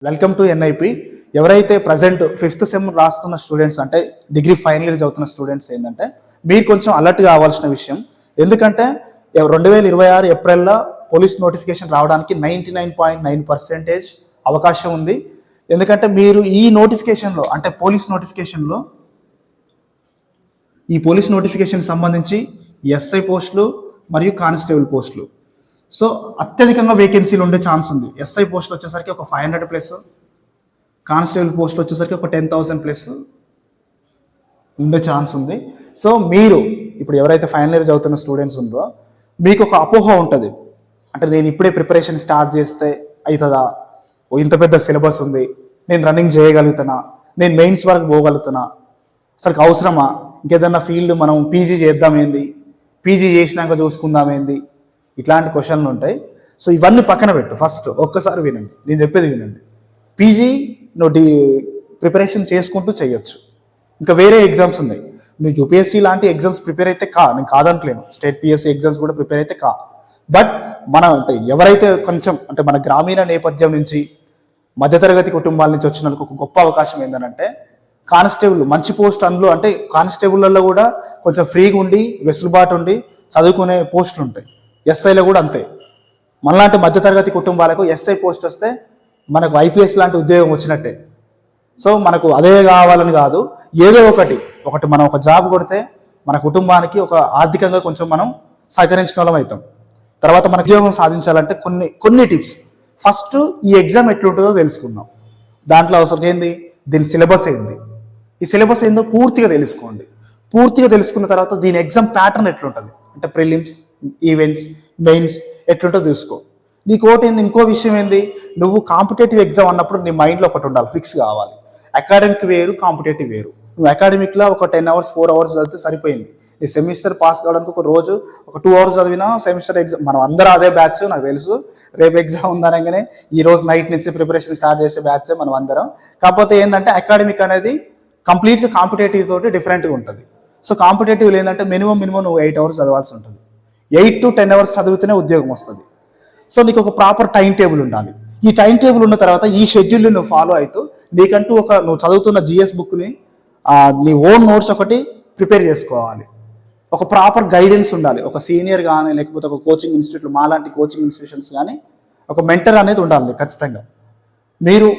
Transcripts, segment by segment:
Welcome to NIP. ఎవరైతే present fifth sem రాస్తున్న students అంటే డిగ్రీ ఫైనల్ ఇయర్ చదువుతున్న స్టూడెంట్స్ ఏంటంటే మీరు కొంచెం అలర్ట్ కావాల్సిన విషయం. ఎందుకంటే 2026 ఏప్రిల్లో పోలీస్ నోటిఫికేషన్ రావడానికి 99.9% అవకాశం ఉంది. ఎందుకంటే మీరు ఈ నోటిఫికేషన్లో అంటే పోలీస్ నోటిఫికేషన్ సంబంధించి ఎస్ఐ పోస్టులు మరియు కానిస్టేబుల్ పోస్టులు సో అత్యధికంగా వేకెన్సీలు ఉండే ఛాన్స్ ఉంది. ఎస్ఐ పోస్టులు వచ్చేసరికి ఒక 500 ప్లస్, కానిస్టేబుల్ పోస్టులు వచ్చేసరికి ఒక 10,000 ప్లస్ ఉండే ఛాన్స్ ఉంది. సో మీరు ఇప్పుడు ఎవరైతే ఫైనల్ ఇయర్ చదువుతున్న స్టూడెంట్స్ ఉన్నారో మీకు ఒక అపోహ ఉంటుంది, అంటే నేను ఇప్పుడే ప్రిపరేషన్ స్టార్ట్ చేస్తే అవుతుందా, ఇంత పెద్ద సిలబస్ ఉంది, నేను రన్నింగ్ చేయగలుగుతానా, నేను మెయిన్స్ వరకు పోగలుగుతానా, అసలు అవసరమా, ఇంకేదన్నా ఫీల్డ్ మనం పీజీ చేద్దాం ఏంది, పీజీ చేసినాక చూసుకుందాం ఏంది, ఇట్లాంటి క్వశ్చన్లు ఉంటాయి. సో ఇవన్నీ పక్కన పెట్టు, ఫస్ట్ ఒక్కసారి వినండి, నేను చెప్పేది వినండి. పీజీ నువ్వు ప్రిపరేషన్ చేసుకుంటూ చేయొచ్చు. ఇంకా వేరే ఎగ్జామ్స్ ఉన్నాయి, నువ్వు యూపీఎస్సీ లాంటి ఎగ్జామ్స్ ప్రిపేర్ అయితే నేను కాదనట్లేను, స్టేట్ పిఎస్సీ ఎగ్జామ్స్ కూడా ప్రిపేర్ అయితే బట్ మనం అంటే ఎవరైతే కొంచెం అంటే మన గ్రామీణ నేపథ్యం నుంచి మధ్యతరగతి కుటుంబాల నుంచి వచ్చిన ఒక గొప్ప అవకాశం ఏంటంటే కానిస్టేబుల్ మంచి పోస్ట్, అందులో అంటే కానిస్టేబుల్లో కూడా కొంచెం ఫ్రీగా ఉండి వెసులుబాటు ఉండి చదువుకునే పోస్టులు ఉంటాయి. ఎస్ఐలో కూడా అంతే. మనలాంటి మధ్యతరగతి కుటుంబాలకు ఎస్ఐ పోస్ట్ వస్తే మనకు ఐపీఎస్ లాంటి ఉద్యోగం వచ్చినట్టే. సో మనకు అదే కావాలని కాదు, ఏదో ఒకటి మనం ఒక జాబ్ కొడితే మన కుటుంబానికి ఒక ఆర్థికంగా కొంచెం మనం సహకరించిన వాళ్ళం అవుతాం. తర్వాత మన ఉద్యోగం సాధించాలంటే కొన్ని టిప్స్. ఫస్ట్ ఈ ఎగ్జామ్ ఎట్లుంటుందో తెలుసుకుందాం. దాంట్లో అవసరం ఏంది, దీని సిలబస్ ఏంది, ఈ సిలబస్ ఏందో పూర్తిగా తెలుసుకోండి. పూర్తిగా తెలుసుకున్న తర్వాత దీని ఎగ్జామ్ ప్యాటర్న్ ఎట్లుంటుంది అంటే ప్రిలిమ్స్, ఈవెంట్స్, మెయిన్స్ ఎట్లుంటో చూసుకో. ఇంకో విషయం ఏంది, నువ్వు కాంపిటేటివ్ ఎగ్జామ్ అన్నప్పుడు నీ మైండ్లో ఒకటి ఉండాలి, ఫిక్స్ కావాలి. అకాడమిక్ వేరు, కాంపిటేటివ్ వేరు. నువ్వు అకాడమిక్లో ఒక 10 hours 4 hours చదివితే సరిపోయింది. నీ సెమిస్టర్ పాస్ కావడానికి ఒక రోజు ఒక 2 hours చదివినా సెమిస్టర్ ఎగ్జామ్. మనం అందరూ అదే బ్యాచ్, నాకు తెలుసు. రేపు ఎగ్జామ్ ఉందనగానే ఈ రోజు నైట్ నుంచి ప్రిపరేషన్ స్టార్ట్ చేసే బ్యాచ్ మనం అందరం. కాకపోతే ఏంటంటే అకాడమిక్ అనేది కంప్లీట్గా కాంపిటేటివ్ తోటి డిఫరెంట్గా ఉంటుంది. సో కాంపిటేటివ్ ఏంటంటే మినిమం నువ్వు 8 hours చదవాల్సి ఉంటుంది. 8 to 10 hours చదివితేనే ఉద్యోగం వస్తుంది. సో నీకు ఒక ప్రాపర్ టైం టేబుల్ ఉండాలి. ఈ టైం టేబుల్ ఉన్న తర్వాత ఈ షెడ్యూల్ని నువ్వు ఫాలో అవుతూ నీకంటూ నువ్వు చదువుతున్న జిఎస్ బుక్ని నీ ఓన్ నోట్స్ ఒకటి ప్రిపేర్ చేసుకోవాలి. ఒక ప్రాపర్ గైడెన్స్ ఉండాలి. ఒక సీనియర్ కానీ లేకపోతే ఒక కోచింగ్ ఇన్స్టిట్యూట్లు, మాలాంటి కోచింగ్ ఇన్స్టిట్యూషన్స్ కానీ ఒక మెంటర్ అనేది ఉండాలి ఖచ్చితంగా. మీరు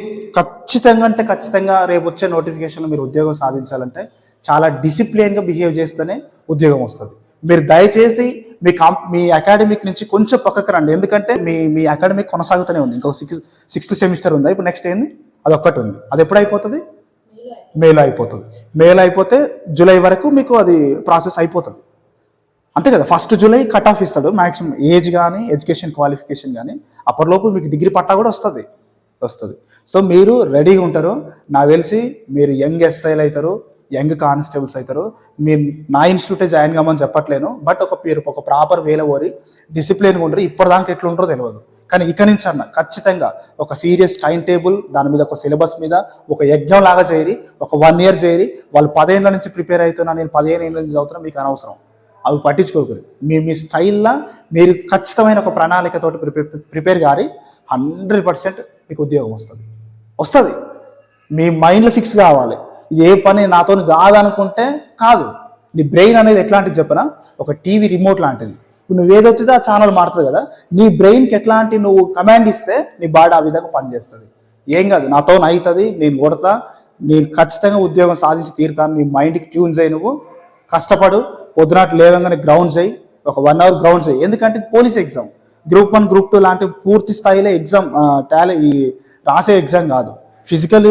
ఖచ్చితంగా రేపు వచ్చే నోటిఫికేషన్లో మీరు ఉద్యోగం సాధించాలంటే చాలా డిసిప్లిన్గా బిహేవ్ చేస్తేనే ఉద్యోగం వస్తుంది. మీరు దయచేసి మీ అకాడమిక్ నుంచి కొంచెం పక్కకు రండి. ఎందుకంటే మీ అకాడమిక్ కొనసాగుతూనే ఉంది. ఇంకో 6th సెమిస్టర్ ఉందా, ఇప్పుడు నెక్స్ట్ ఏంది, అదొక్కటి ఉంది. అది ఎప్పుడు అయిపోతుంది, మేలో అయిపోతుంది. మేలో అయిపోతే జూలై వరకు మీకు అది ప్రాసెస్ అయిపోతుంది, అంతే కదా. 1st July కట్ ఆఫ్ ఇస్తాడు మ్యాక్సిమం, ఏజ్ కానీ ఎడ్యుకేషన్ క్వాలిఫికేషన్ కానీ. అప్పటిలోపు మీకు డిగ్రీ పట్టా కూడా వస్తుంది. సో మీరు రెడీగా ఉంటారు. నాకు తెలిసి మీరు యంగ్ ఎస్ఐలు అవుతారు, యంగ్ కానిస్టేబుల్స్ అవుతారు. మీరు నా ఇన్స్టిట్యూటే జాయిన్ కామని చెప్పట్లేను, బట్ ఒక ప్రాపర్ వేలో ఓరి డిసిప్లిన్గా ఉంటారు. ఇప్పటిదాకా ఎట్లుంటారో తెలియదు, కానీ ఇక నుంచి అన్న ఖచ్చితంగా ఒక సీరియస్ టైం టేబుల్, దాని మీద ఒక సిలబస్ మీద ఒక యజ్ఞం లాగా చేయరి. ఒక 1 year చేయరి. వాళ్ళు 10 ఏళ్ళ నుంచి ప్రిపేర్ అవుతున్నా, నేను 15 ఏళ్ళ నుంచి చదువుతున్నా, మీకు అనవసరం. అవి పట్టించుకోకరు. మీ స్టైల్లో మీరు ఖచ్చితమైన ఒక ప్రణాళికతోటి ప్రిపేర్ కారి 100% మీకు ఉద్యోగం వస్తుంది. మీ మైండ్లో ఫిక్స్ కావాలి. ఇది ఏ పని నాతో కాదనుకుంటే కాదు. నీ బ్రెయిన్ అనేది ఎట్లాంటిది చెప్పనా, ఒక టీవీ రిమోట్ లాంటిది. ఇప్పుడు నువ్వు ఏదొచ్చితే ఆ ఛానల్ మారుతుంది కదా. నీ బ్రెయిన్కి ఎట్లాంటి నువ్వు కమాండ్ ఇస్తే నీ బాడీ ఆ విధంగా పనిచేస్తుంది. ఏం కాదు, నాతో అవుతుంది, నేను కొడతా, నేను ఖచ్చితంగా ఉద్యోగం సాధించి తీరుతాను. నీ మైండ్కి ట్యూన్ చేయి, నువ్వు కష్టపడు. పొద్దునాటి లేవగానే గ్రౌండ్ చేయి, ఒక 1 hour గ్రౌండ్ చేయి. ఎందుకంటే పోలీస్ ఎగ్జామ్, Group 1 Group 2 లాంటి పూర్తి స్థాయిలో ఎగ్జామ్ ఈ రాసే ఎగ్జామ్ కాదు. ఫిజికల్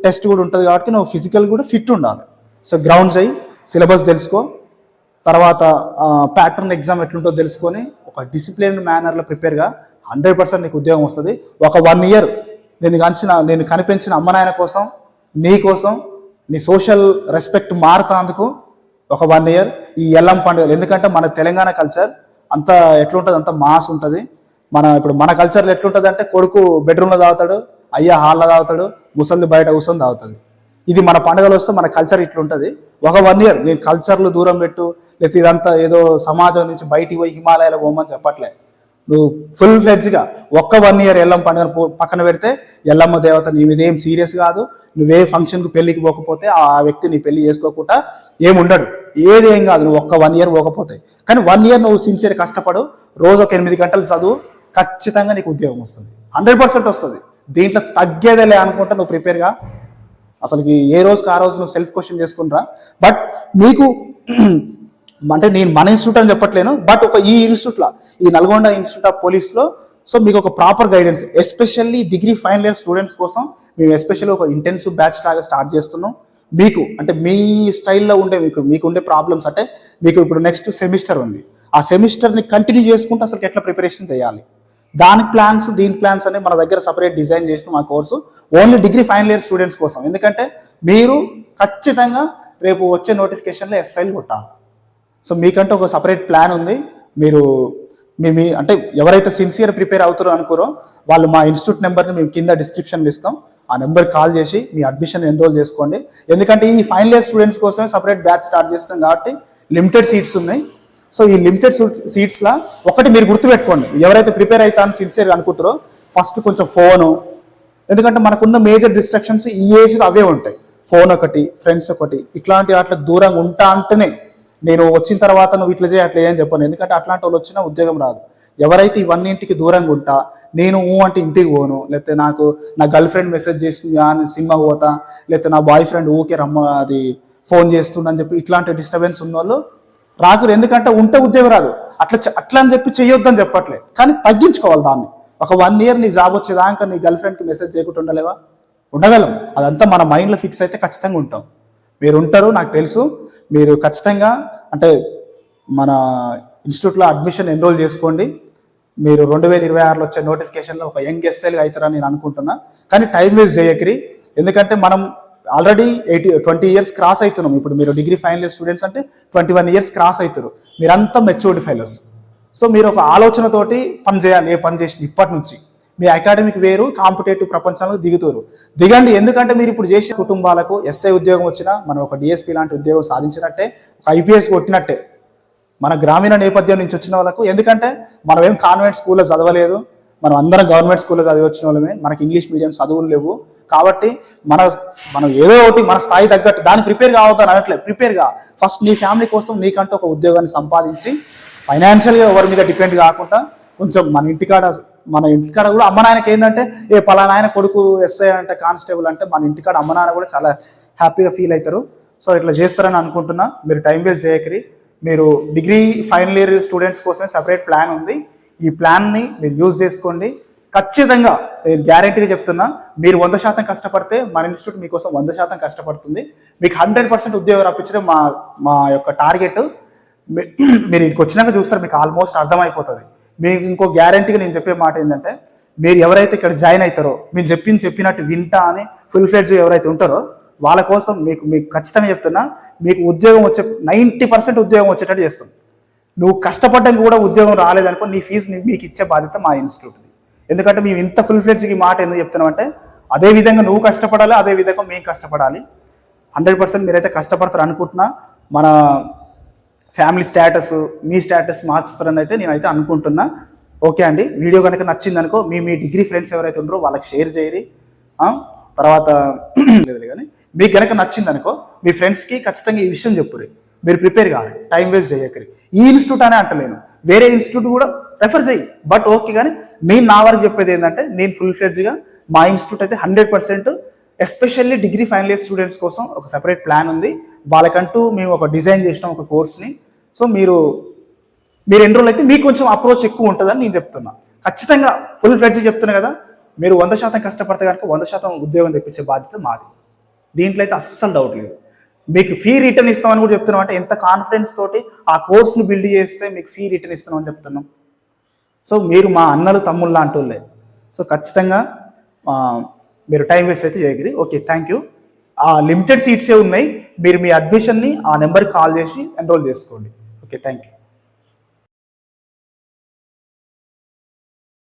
టెస్ట్ కూడా ఉంటుంది కాబట్టి నువ్వు ఫిజికల్ కూడా ఫిట్ ఉండాలి. సో గ్రౌండ్ చేయి, సిలబస్ తెలుసుకో, తర్వాత ప్యాటర్న్ ఎగ్జామ్ ఎట్లుంటుందో తెలుసుకొని ఒక డిసిప్లిన్ మేనర్లో ప్రిపేర్గా 100% నీకు ఉద్యోగం వస్తుంది. ఒక 1 year నేను కనిపించిన అమ్మ నాయన కోసం, నీ కోసం, నీ సోషల్ రెస్పెక్ట్ మారుతాందుకు ఒక 1 year ఈ ఎల్లం పండుగలు. ఎందుకంటే మన తెలంగాణ కల్చర్ అంతా ఎట్లుంటుంది, అంత మాస్ ఉంటుంది. ఇప్పుడు మన కల్చర్లో ఎట్లుంటుంది అంటే కొడుకు బెడ్రూమ్లో తాగుతాడు, అయ్యా హాల్లో తాగుతాడు, ముసలి బయట కూర్చొని తాగుతుంది. ఇది మన పండుగలు వస్తే మన కల్చర్ ఇట్లుంటుంది. ఒక 1 year నేను కల్చర్లు దూరం పెట్టు, లేకపోతే ఇదంతా ఏదో సమాజం నుంచి బయటికి పోయి హిమాలయాలకు పోమని చెప్పట్లే. నువ్వు ఫుల్ ఫ్లెడ్జ్గా ఒక్క 1 year ఎల్లమ్మ పండుగ పక్కన పెడితే ఎల్లమ్మ దేవత నీ మీద ఏం సీరియస్ కాదు. నువ్వే ఫంక్షన్కి పెళ్ళికి పోకపోతే ఆ వ్యక్తి నీ పెళ్లి చేసుకోకుండా ఏముండడు, ఏదేం కాదు. నువ్వు ఒక్క 1 year పోకపోతే, కానీ 1 year నువ్వు సిన్సియర్ కష్టపడు, రోజు ఒక 8 గంటలు చదువు, ఖచ్చితంగా నీకు ఉద్యోగం వస్తుంది, 100% వస్తుంది. దీంట్లో తగ్గేదేలే అనుకుంటా నువ్వు ప్రిపేర్గా. అసలుకి ఏ రోజుకి ఆ రోజు నువ్వు సెల్ఫ్ క్వశ్చన్ చేసుకునిరా. బట్ నీకు అంటే నేను మన ఇన్స్టిట్యూట్ అని చెప్పట్లేను, బట్ ఈ ఇన్స్టిట్యూట్లో, ఈ నల్గొండ ఇన్స్టిట్యూట్ ఆఫ్ పోలీస్లో మీకు ఒక proper guidance, especially degree final year students కోసం మేము ఎస్పెషల్లీ ఒక ఇంటెన్సివ్ బ్యాచ్ లాగా స్టార్ట్ చేస్తున్నాం. మీకు అంటే మీ స్టైల్లో ఉండే మీకు ఉండే ప్రాబ్లమ్స్, అంటే మీకు ఇప్పుడు నెక్స్ట్ సెమిస్టర్ ఉంది, ఆ సెమిస్టర్ని కంటిన్యూ చేసుకుంటే అసలు ఎట్లా ప్రిపరేషన్ చేయాలి, దీని ప్లాన్స్ అనే మన దగ్గర సపరేట్ డిజైన్ చేసిన మా course only degree final year students కోసం. ఎందుకంటే మీరు ఖచ్చితంగా రేపు వచ్చే నోటిఫికేషన్లో ఎస్ఐలు కొట్టాలి. సో మీకంటే ఒక సపరేట్ ప్లాన్ ఉంది. మీరు మీ అంటే ఎవరైతే సిన్సియర్ ప్రిపేర్ అవుతారో అనుకోరో వాళ్ళు మా ఇన్స్టిట్యూట్ నెంబర్ని మేము కింద డిస్క్రిప్షన్లో ఇస్తాం, ఆ నెంబర్ కాల్ చేసి మీ అడ్మిషన్ ఎన్రోల్ చేసుకోండి. ఎందుకంటే ఈ ఫైనల్ ఇయర్ స్టూడెంట్స్ కోసమే సపరేట్ బ్యాచ్ స్టార్ట్ చేస్తాం కాబట్టి లిమిటెడ్ సీట్స్ ఉన్నాయి. సో ఈ లిమిటెడ్ సీట్స్లో ఒకటి మీరు గుర్తుపెట్టుకోండి, ఎవరైతే ప్రిపేర్ అవుతాను సిన్సియర్గా అనుకుంటారో ఫస్ట్ కొంచెం ఫోను, ఎందుకంటే మనకున్న మేజర్ డిస్ట్రాక్షన్స్ ఈ ఏజ్లో అవే ఉంటాయి. ఫోన్ ఒకటి, ఫ్రెండ్స్ ఒకటి, ఇట్లాంటి వాటికి దూరంగా ఉంటా అంటేనే నేను వచ్చిన తర్వాత నువ్వు ఇట్లా చేయి అట్లా ఏం చెప్పాను, ఎందుకంటే అట్లాంటి వాళ్ళు వచ్చినా ఉద్యోగం రాదు. ఎవరైతే ఇవన్నింటికి దూరంగా ఉంటా, నేను అంటే ఇంటికి పోను, లేకపోతే నాకు నా గర్ల్ ఫ్రెండ్ మెసేజ్ చేస్తుంది సినిమా పోతా, లేకపోతే నా బాయ్ ఫ్రెండ్ ఊకే అది ఫోన్ చేస్తుందని చెప్పి ఇట్లాంటి డిస్టర్బెన్స్ ఉన్న వాళ్ళు రాకురు. ఎందుకంటే ఉంటే ఉద్యోగం రాదు, అట్లా అని చెప్పి చేయొద్దని చెప్పట్లేదు, కానీ తగ్గించుకోవాలి దాన్ని. ఒక 1 year నీ జాబ్ వచ్చేదాకా నీ గర్ల్ ఫ్రెండ్కి మెసేజ్ చేయకుండా ఉండలేవా? ఉండగలం. అదంతా మన మైండ్లో ఫిక్స్ అయితే ఖచ్చితంగా ఉంటాం. మీరు ఉంటారు, నాకు తెలుసు. మీరు ఖచ్చితంగా అంటే మన ఇన్స్టిట్యూట్లో అడ్మిషన్ ఎన్రోల్ చేసుకోండి. మీరు 2026లో వచ్చే నోటిఫికేషన్లో ఒక యంగ్ ఎస్ఎల్గా అవుతారని నేను అనుకుంటున్నా. కానీ టైం వేస్ట్ చేయకరి, ఎందుకంటే మనం ఆల్రెడీ 20 years క్రాస్ అవుతున్నాం. ఇప్పుడు మీరు డిగ్రీ ఫైనల్ ఇయర్ స్టూడెంట్స్ అంటే 21 years క్రాస్ అవుతారు. మీరంతా మెచ్యూర్డ్ ఫెలోస్. సో మీరు ఒక ఆలోచనతోటి పని చేయాలి. ఏ పని చేసిన ఇప్పటి నుంచి మీ అకాడమిక్ వేరు, కాంపిటేటివ్ ప్రపంచంలో దిగండి. ఎందుకంటే మీరు ఇప్పుడు చేసే కుటుంబాలకు ఎస్ఐ ఉద్యోగం వచ్చినా మనం ఒక డిఎస్పీ లాంటి ఉద్యోగం సాధించినట్టే, ఒక ఐపీఎస్ కొట్టినట్టే మన గ్రామీణ నేపథ్యం నుంచి వచ్చిన వాళ్ళకు. ఎందుకంటే మనం ఏం కాన్వెంట్ స్కూల్లో చదవలేదు, మనం అందరం గవర్నమెంట్ స్కూల్లో చదివి వచ్చిన వాళ్ళమే, మనకి ఇంగ్లీష్ మీడియం చదువులు లేవు. కాబట్టి మనం ఏదో ఒకటి మన స్థాయి తగ్గట్టు దాన్ని ప్రిపేర్ కావద్దని అనట్లేదు, ప్రిపేర్గా ఫస్ట్ నీ ఫ్యామిలీ కోసం నీకంటూ ఒక ఉద్యోగాన్ని సంపాదించి ఫైనాన్షియల్గా ఎవరి మీద డిపెండ్ కాకుండా కొంచెం మన ఇంటికాడ కూడా అమ్మ నాయనకి ఏంటంటే పలానా ఆయన కొడుకు ఎస్ఐ అంటే కానిస్టేబుల్ అంటే మన ఇంటికాడ అమ్మ నాన్న కూడా చాలా హ్యాపీగా ఫీల్ అవుతారు. సో ఇట్లా చేస్తారని అనుకుంటున్నా. మీరు టైం వేస్ట్ చేయకరి. మీరు డిగ్రీ ఫైనల్ ఇయర్ స్టూడెంట్స్ కోసమే సపరేట్ ప్లాన్ ఉంది. ఈ ప్లాన్ని మీరు యూజ్ చేసుకోండి. ఖచ్చితంగా నేను గ్యారెంటీగా చెప్తున్నా, మీరు 100% కష్టపడితే మన ఇన్స్టిట్యూట్ మీకోసం 100% కష్టపడుతుంది. మీకు 100% ఉద్యోగం రప్పించడం మా యొక్క టార్గెట్. మీరు ఇక్కడికి వచ్చినాక చూస్తారు, మీకు ఆల్మోస్ట్ అర్థమైపోతుంది. మీకు ఇంకో గ్యారెంటీగా నేను చెప్పే మాట ఏంటంటే, మీరు ఎవరైతే ఇక్కడ జాయిన్ అవుతారో, మీరు చెప్పినట్టు వింటా అని ఫుల్ ఫ్లెడ్జ్ ఎవరైతే ఉంటారో వాళ్ళ కోసం మీకు ఖచ్చితంగా చెప్తున్నా, మీకు ఉద్యోగం 90% ఉద్యోగం వచ్చేటట్టు చేస్తాం. నువ్వు కష్టపడ్డానికి కూడా ఉద్యోగం రాలేదనుకో, నీ ఫీజు మీకు ఇచ్చే బాధ్యత మా ఇన్స్టిట్యూట్ది. ఎందుకంటే మేము ఇంత ఫుల్ ఫ్లెడ్జ్కి మాట ఎందుకు చెప్తున్నామంటే, అదే విధంగా నువ్వు కష్టపడాలి, అదే విధంగా మేము కష్టపడాలి. 100% మీరైతే కష్టపడతారు అనుకుంటున్నా. మన ఫ్యామిలీ స్టేటస్, మీ స్టేటస్ మార్చుతారని అయితే నేనైతే అనుకుంటున్నా. ఓకే అండి, వీడియో కనుక నచ్చింది అనుకో, మీ డిగ్రీ ఫ్రెండ్స్ ఎవరైతే ఉన్నారో వాళ్ళకి షేర్ చేయరి. తర్వాత లేదు కానీ మీకు కనుక నచ్చింది అనుకో, మీ ఫ్రెండ్స్కి ఖచ్చితంగా ఈ విషయం చెప్పురి. మీరు ప్రిపేర్ కావాలి, టైం వేస్ట్ చేయకరి. ఈ ఇన్స్టిట్యూట్ అనే అంటలేను, వేరే ఇన్స్టిట్యూట్ కూడా రెఫర్ చేయి, బట్ ఓకే. కానీ నేను నా వరకు చెప్పేది ఏంటంటే, నేను ఫుల్ ఫ్లెడ్జ్గా మా ఇన్స్టిట్యూట్ అయితే 100% especially degree final year students కోసం ఒక సెపరేట్ ప్లాన్ ఉంది. వాళ్ళకంటూ మేము ఒక డిజైన్ చేసినాం ఒక కోర్స్ని. సో మీరు ఎన్రోల్ అయితే మీకు కొంచెం అప్రోచ్ ఎక్కువ ఉంటుందని నేను చెప్తున్నా. ఖచ్చితంగా ఫుల్ ఫ్లెడ్జ్గా చెప్తున్నా కదా, మీరు 100% కష్టపడితే కనుక 100% ఉద్యోగం తెప్పించే బాధ్యత మాది. దీంట్లో అయితే అస్సలు డౌట్ లేదు. మీకు ఫీ రిటర్న్ ఇస్తామని కూడా చెప్తున్నాం. అంటే ఎంత కాన్ఫిడెన్స్ తోటి ఆ కోర్స్ని బిల్డ్ చేస్తే మీకు ఫీ రిటర్న్ ఇస్తామని చెప్తున్నాం. సో మీరు మా అన్నలు తమ్ముళ్ళు లాంటి వాళ్ళే. సో ఖచ్చితంగా మీరు టైం వేస్ట్ అయితే చేయగలి. Okay, thank you. ఆ లిమిటెడ్ సీట్సే ఉన్నాయి. మీరు మీ అడ్మిషన్ని ఆ నెంబర్కి కాల్ చేసి ఎన్రోల్ చేసుకోండి. Okay, thank you.